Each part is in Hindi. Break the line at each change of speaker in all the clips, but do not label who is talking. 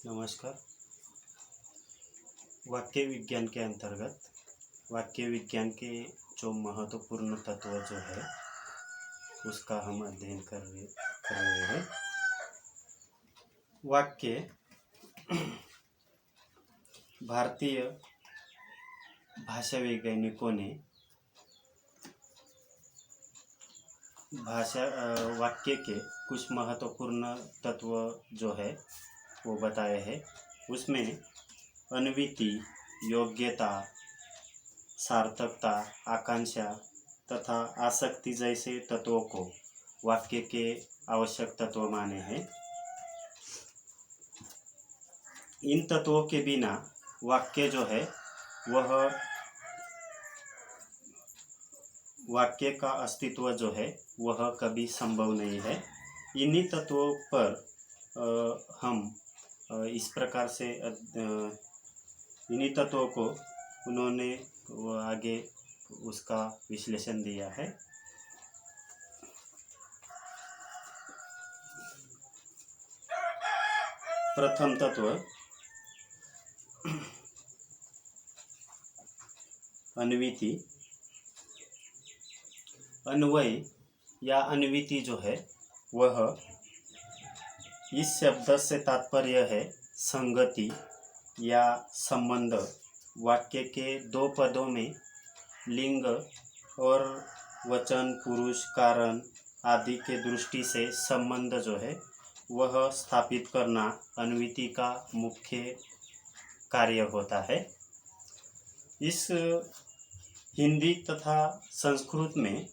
नमस्कार। वाक्य विज्ञान के अंतर्गत वाक्य विज्ञान के जो महत्वपूर्ण तत्व जो है उसका हम अध्ययन कर रहे हैं। वाक्य भारतीय भाषा वैज्ञानिकों ने वाक्य के कुछ महत्वपूर्ण तत्व जो है वो बताए हैं। उसमें अन्विति, योग्यता, सार्थकता, आकांक्षा तथा आसक्ति जैसे तत्वों को वाक्य के आवश्यक तत्व माने हैं। इन तत्वों के बिना वाक्य जो है वह वाक्य का अस्तित्व जो है वह कभी संभव नहीं है। इन्हीं तत्वों पर हम इस प्रकार से इन्हीं तत्वों को उन्होंने आगे उसका विश्लेषण दिया है। प्रथम तत्व अन्विति। अन्वय या अन्विति जो है वह इस शब्द से तात्पर्य है संगति या संबंध। वाक्य के दो पदों में लिंग और वचन, पुरुष, कारण आदि के दृष्टि से संबंध जो है वह स्थापित करना अन्विति का मुख्य कार्य होता है। इस हिंदी तथा संस्कृत में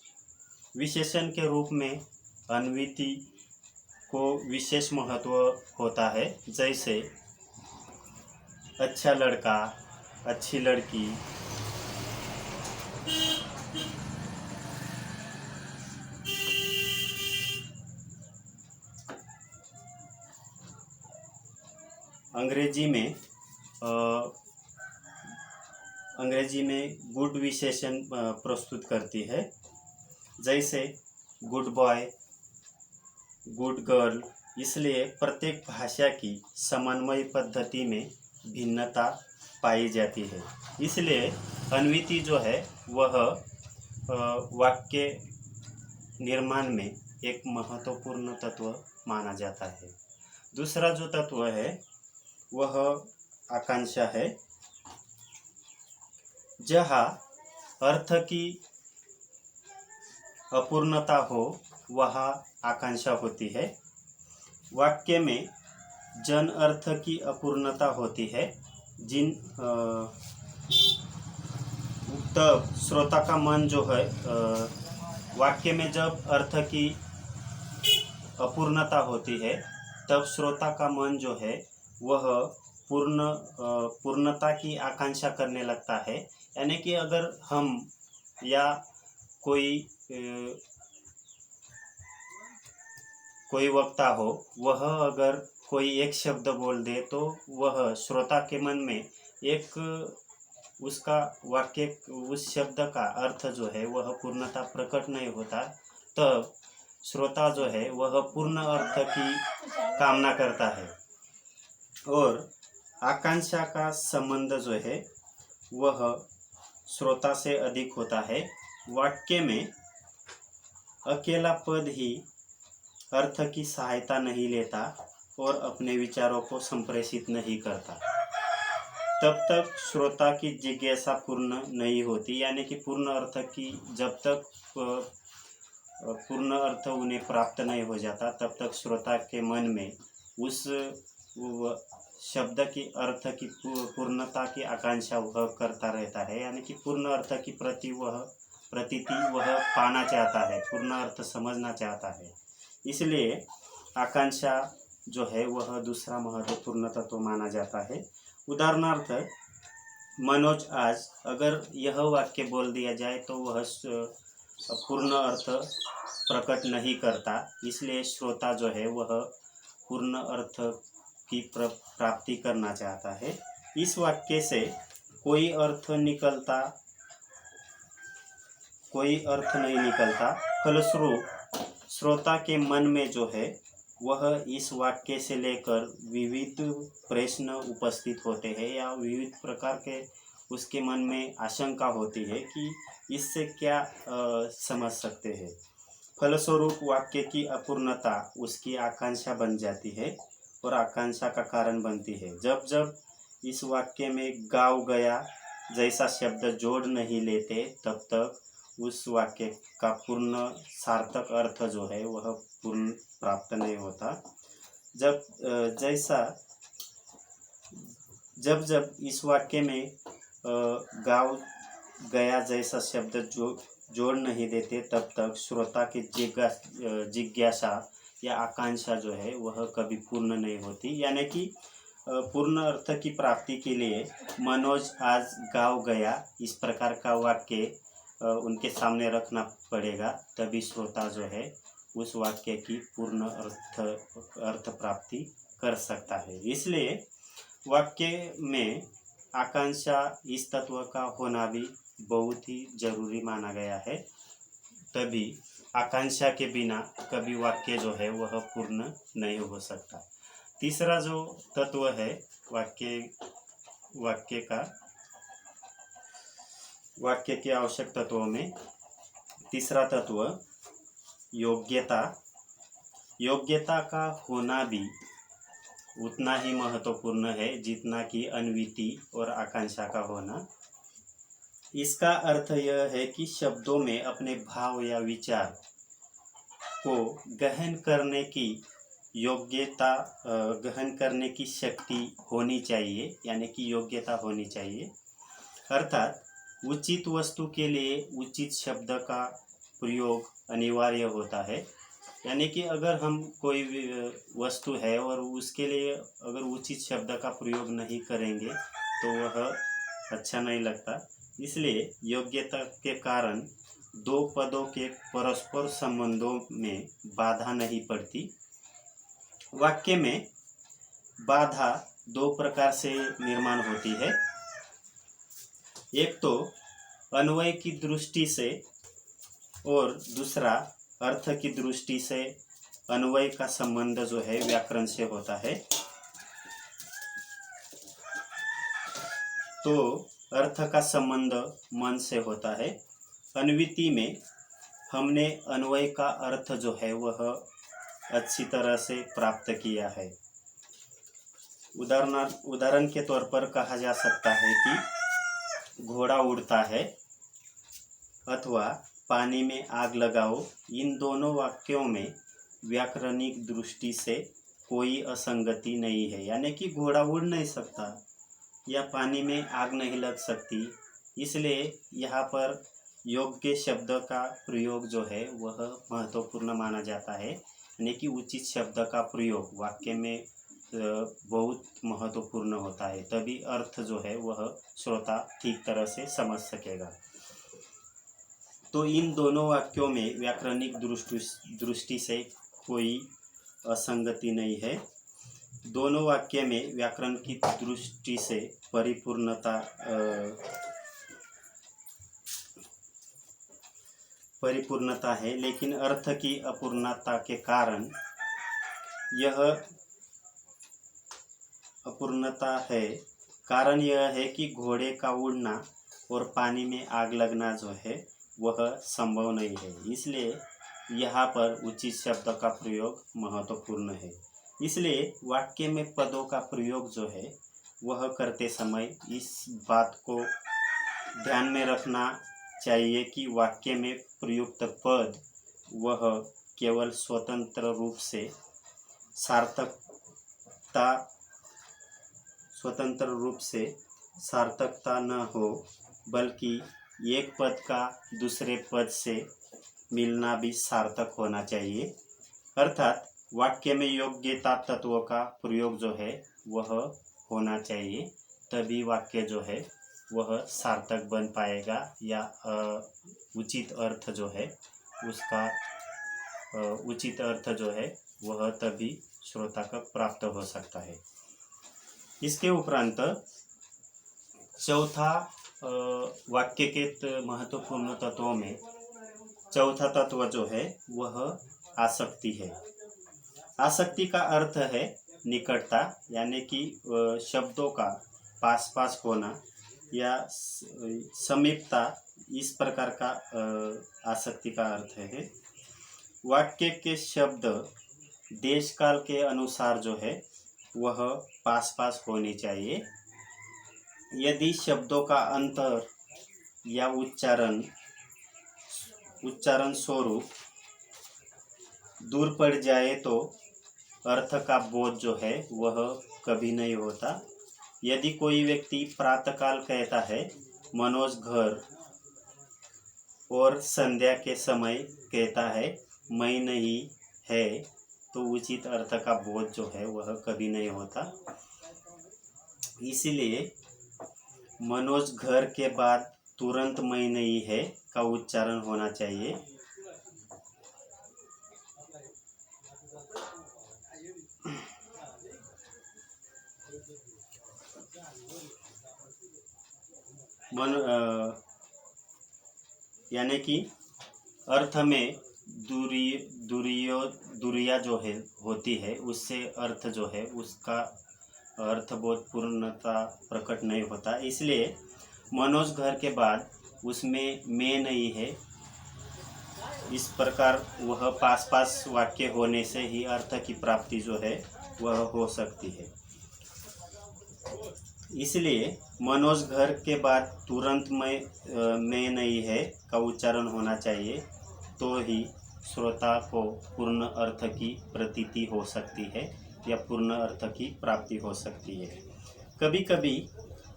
विशेषण के रूप में अन्विति को विशेष महत्व होता है। जैसे अच्छा लड़का, अच्छी लड़की, अंग्रेजी में गुड विशेषण प्रस्तुत करती है। जैसे गुड बॉय, गुड गर्ल। इसलिए प्रत्येक भाषा की समन्वय पद्धति में भिन्नता पाई जाती है। इसलिए अन्विति जो है वह वाक्य निर्माण में एक महत्वपूर्ण तत्व माना जाता है। दूसरा जो तत्व है वह आकांक्षा है। जहाँ अर्थ की अपूर्णता हो वहाँ आकांक्षा होती है। वाक्य में जन अर्थ की अपूर्णता होती है। तब श्रोता का मन जो है वाक्य में जब अर्थ की अपूर्णता होती है तब श्रोता का मन जो है वह पूर्णता की आकांक्षा करने लगता है। यानी कि अगर हम या कोई वक्ता हो वह अगर कोई एक शब्द बोल दे तो वह श्रोता के मन में एक उसका वाक्य उस शब्द का अर्थ जो है वह पूर्णता प्रकट नहीं होता। तब श्रोता जो है वह पूर्ण अर्थ की कामना करता है। और आकांक्षा का संबंध जो है वह श्रोता से अधिक होता है। वाक्य में अकेला पद ही अर्थ की सहायता नहीं लेता और अपने विचारों को संप्रेषित नहीं करता, तब तक श्रोता की जिज्ञासा पूर्ण नहीं होती। यानी कि पूर्ण अर्थ की जब तक पूर्ण अर्थ उन्हें प्राप्त नहीं हो जाता तब तक श्रोता के मन में उस शब्द की अर्थ की पूर्णता की आकांक्षा वह करता रहता है। यानी कि पूर्ण अर्थ की प्रतीति वह पाना चाहता है, पूर्ण अर्थ समझना चाहता है। इसलिए आकांक्षा जो है वह दूसरा महत्वपूर्ण तत्व माना जाता है। उदाहरणार्थ मनोज आज अगर यह वाक्य बोल दिया जाए तो वह पूर्ण अर्थ प्रकट नहीं करता। इसलिए श्रोता जो है वह पूर्ण अर्थ की प्राप्ति करना चाहता है। इस वाक्य से कोई अर्थ नहीं निकलता। फलस्वरूप श्रोता के मन में जो है वह इस वाक्य से लेकर विविध प्रश्न उपस्थित होते हैं या विविध प्रकार के उसके मन में आशंका होती है कि इससे क्या समझ सकते हैं। फलस्वरूप वाक्य की अपूर्णता उसकी आकांक्षा बन जाती है और आकांक्षा का कारण बनती है। जब जब इस वाक्य में गाँव गया जैसा शब्द जोड़ नहीं लेते तब तक उस वाक्य का पूर्ण सार्थक अर्थ जो है वह पूर्ण प्राप्त नहीं होता। जब जब इस वाक्य में गाँव गया जैसा शब्द जो जोड़ नहीं देते तब तक श्रोता की जिज्ञासा या आकांक्षा जो है वह कभी पूर्ण नहीं होती। यानी कि पूर्ण अर्थ की प्राप्ति के लिए मनोज आज गाँव गया इस प्रकार का वाक्य उनके सामने रखना पड़ेगा, तभी श्रोता जो है उस वाक्य की पूर्ण अर्थ प्राप्ति कर सकता है। इसलिए वाक्य में आकांक्षा इस तत्व का होना भी बहुत ही जरूरी माना गया है। तभी आकांक्षा के बिना कभी वाक्य जो है वह पूर्ण नहीं हो सकता। तीसरा जो तत्व है वाक्य के आवश्यक तत्वों में तीसरा तत्व योग्यता। योग्यता का होना भी उतना ही महत्वपूर्ण है जितना कि अन्विति और आकांक्षा का होना। इसका अर्थ यह है कि शब्दों में अपने भाव या विचार को गहन करने की योग्यता, गहन करने की शक्ति होनी चाहिए, यानी कि योग्यता होनी चाहिए। अर्थात उचित वस्तु के लिए उचित शब्द का प्रयोग अनिवार्य होता है। यानी कि अगर हम कोई वस्तु है और उसके लिए अगर उचित शब्द का प्रयोग नहीं करेंगे तो वह अच्छा नहीं लगता। इसलिए योग्यता के कारण दो पदों के परस्पर संबंधों में बाधा नहीं पड़ती। वाक्य में बाधा दो प्रकार से निर्माण होती है। एक तो अन्वय की दृष्टि से और दूसरा अर्थ की दृष्टि से। अन्वय का संबंध जो है व्याकरण से होता है, तो अर्थ का संबंध मन से होता है। अन्विति में हमने अन्वय का अर्थ जो है वह अच्छी तरह से प्राप्त किया है। उदाहरण के तौर पर कहा जा सकता है कि घोड़ा उड़ता है अथवा पानी में आग लगाओ। इन दोनों वाक्यों में व्याकरणिक दृष्टि से कोई असंगति नहीं है। यानी कि घोड़ा उड़ नहीं सकता या पानी में आग नहीं लग सकती। इसलिए यहाँ पर योग्य शब्द का प्रयोग जो है वह महत्वपूर्ण माना जाता है। यानी कि उचित शब्द का प्रयोग वाक्य में बहुत महत्वपूर्ण होता है, तभी अर्थ जो है वह श्रोता ठीक तरह से समझ सकेगा। तो इन दोनों वाक्यों में व्याकरणिक दृष्टि से कोई असंगति नहीं है। दोनों वाक्य में व्याकरण की दृष्टि से परिपूर्णता है, लेकिन अर्थ की अपूर्णता के कारण यह अपूर्णता है। कारण यह है कि घोड़े का उड़ना और पानी में आग लगना जो है वह संभव नहीं है। इसलिए यहाँ पर उचित शब्द का प्रयोग महत्वपूर्ण है। इसलिए वाक्य में पदों का प्रयोग जो है वह करते समय इस बात को ध्यान में रखना चाहिए कि वाक्य में प्रयुक्त पद वह केवल स्वतंत्र रूप से सार्थकता न हो, बल्कि एक पद का दूसरे पद से मिलना भी सार्थक होना चाहिए। अर्थात वाक्य में योग्यता तत्व का प्रयोग जो है वह होना चाहिए, तभी वाक्य जो है वह सार्थक बन पाएगा या उचित अर्थ जो है उसका उचित अर्थ जो है वह तभी श्रोता को प्राप्त हो सकता है। इसके उपरांत चौथा वाक्य के महत्वपूर्ण तत्वों में चौथा तत्व जो है वह आसक्ति है। आसक्ति का अर्थ है निकटता, यानी कि शब्दों का पास पास होना या समीपता, इस प्रकार का आसक्ति का अर्थ है। वाक्य के शब्द देश काल के अनुसार जो है वह पास पास होनी चाहिए। यदि शब्दों का अंतर या उच्चारण स्वरूप दूर पड़ जाए तो अर्थ का बोध जो है वह कभी नहीं होता। यदि कोई व्यक्ति प्रातःकाल कहता है मनोज घर, और संध्या के समय कहता है मैं नहीं है, तो उचित अर्थ का बोध जो है वह कभी नहीं होता। इसलिए मनोज घर के बाद तुरंत मैं नहीं है का उच्चारण होना चाहिए। यानी कि अर्थ में दूरिया जो है होती है, उससे अर्थ जो है उसका अर्थबोध पूर्णता प्रकट नहीं होता। इसलिए मनोज घर के बाद उसमें मैं नहीं है, इस प्रकार वह पास पास वाक्य होने से ही अर्थ की प्राप्ति जो है वह हो सकती है। इसलिए मनोज घर के बाद तुरंत मैं नहीं है का उच्चारण होना चाहिए, तो ही श्रोता को पूर्ण अर्थ की प्रतीति हो सकती है या पूर्ण अर्थ की प्राप्ति हो सकती है। कभी कभी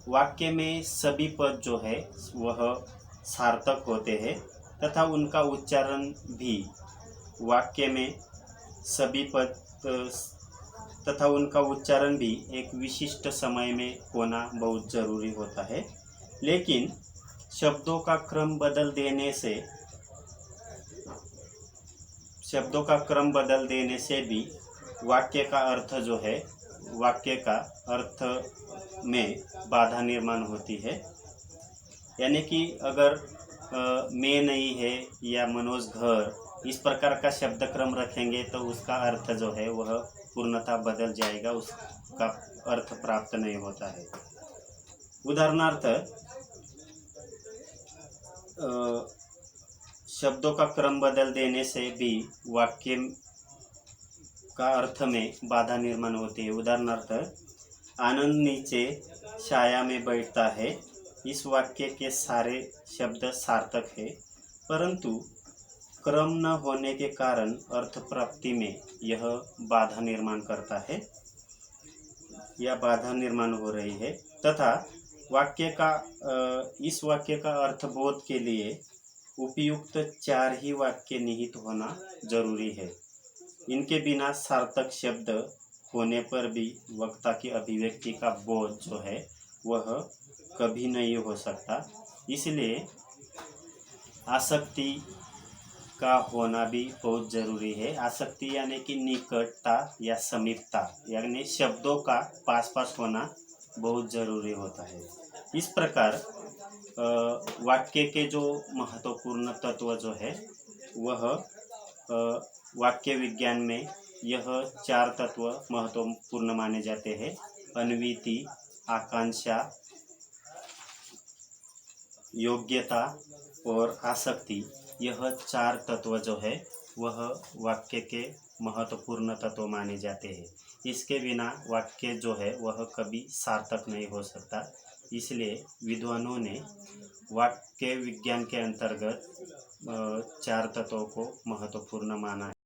वाक्य में सभी पद जो है वह सार्थक होते हैं तथा उनका उच्चारण भी वाक्य में सभी पद तथा उनका उच्चारण भी एक विशिष्ट समय में होना बहुत जरूरी होता है। लेकिन शब्दों का क्रम बदल देने से भी वाक्य का अर्थ जो है, वाक्य का अर्थ में बाधा निर्माण होती है। यानी कि अगर मैं नहीं है या मनोज घर, इस प्रकार का शब्द क्रम रखेंगे तो उसका अर्थ जो है वह पूर्णता बदल जाएगा, उसका अर्थ प्राप्त नहीं होता है। उदाहरणार्थ, शब्दों का क्रम बदल देने से भी वाक्य का अर्थ में बाधा निर्माण होती है। उदाहरणार्थ, आनंद नीचे छाया में बैठता है। इस वाक्य के सारे शब्द सार्थक है, परंतु क्रम न होने के कारण अर्थ प्राप्ति में यह बाधा निर्माण करता है या बाधा निर्माण हो रही है। तथा इस वाक्य का अर्थबोध के लिए उपयुक्त 4 ही वाक्य निहित होना जरूरी है। इनके बिना सार्थक शब्द होने पर भी वक्ता की अभिव्यक्ति का बोध जो है वह कभी नहीं हो सकता। इसलिए आसक्ति का होना भी बहुत जरूरी है। आसक्ति यानी कि निकटता या समीपता, यानी शब्दों का पास पास होना बहुत जरूरी होता है। इस प्रकार वाक्य के जो महत्वपूर्ण तत्व जो है वह वाक्य विज्ञान में यह 4 तत्व महत्वपूर्ण माने जाते हैं। अन्विति, आकांक्षा, योग्यता और आसक्ति, यह 4 तत्व जो है वह वाक्य के महत्वपूर्ण तत्व माने जाते हैं। इसके बिना वाक्य जो है वह कभी सार्थक नहीं हो सकता। इसलिए विद्वानों ने वाक्य विज्ञान के अंतर्गत 4 तत्वों को महत्वपूर्ण माना है।